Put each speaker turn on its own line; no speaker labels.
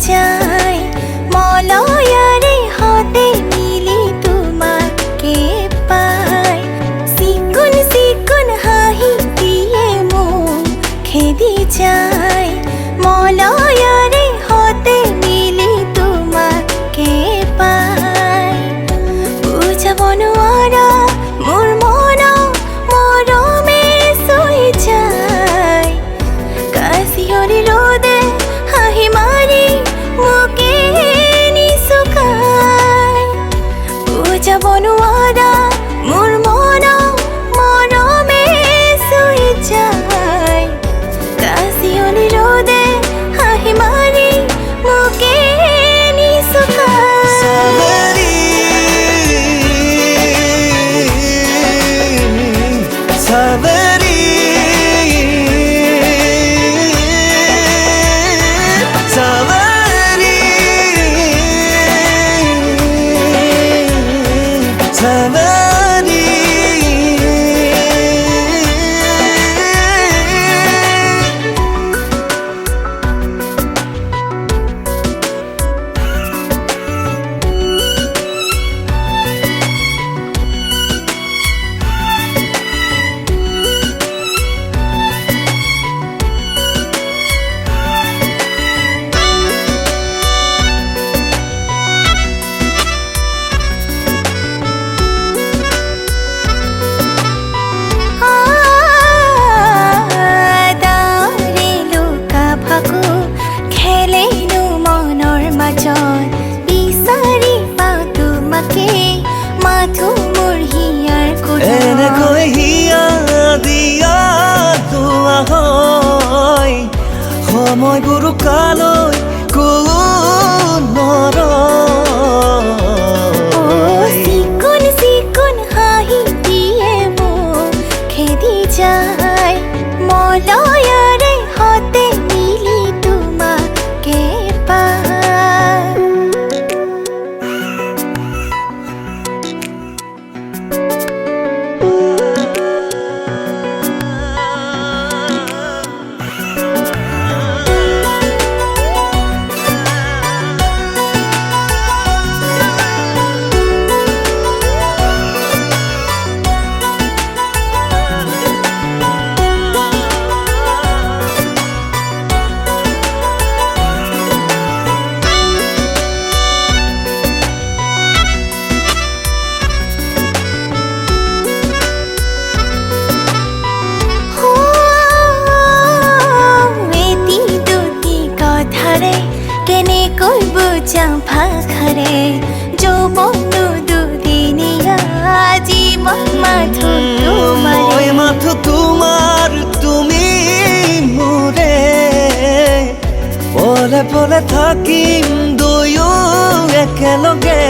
যায় মলয়ারে হতে মিলি তোমাকে পাই চিকুন চিকুন হাঁহি দিয়ে মুখ খেদি যায় মলয়ারে হতে মিলি তোমাকে পাই বুঝাব নোৱাৰা মোৰ মন মৰমে চুই যায় কাশিয়ৰী ৰ'দে হাঁহি মাৰি মোকে নিচুকাই বুজাব নোৱাৰা মোৰ মন মৰমে চুই যায় কাশিয়নী ৰ'দে হাঁহি মাৰি মোকে
সময়বোৰ কালৈ
চিকুন চিকুন হাঁহি দিয়ে মোক খেদি যায় মলয়াৰে হতে মিলি তোমাকে পাই কেনেকৈ বুজাম ভাষাৰে যৌৱনটো দুদিনীয়া জীৱন মাথো
তোমাৰ তুমি মোৰে পলে পলে থাকিম দুয়ো একেলগে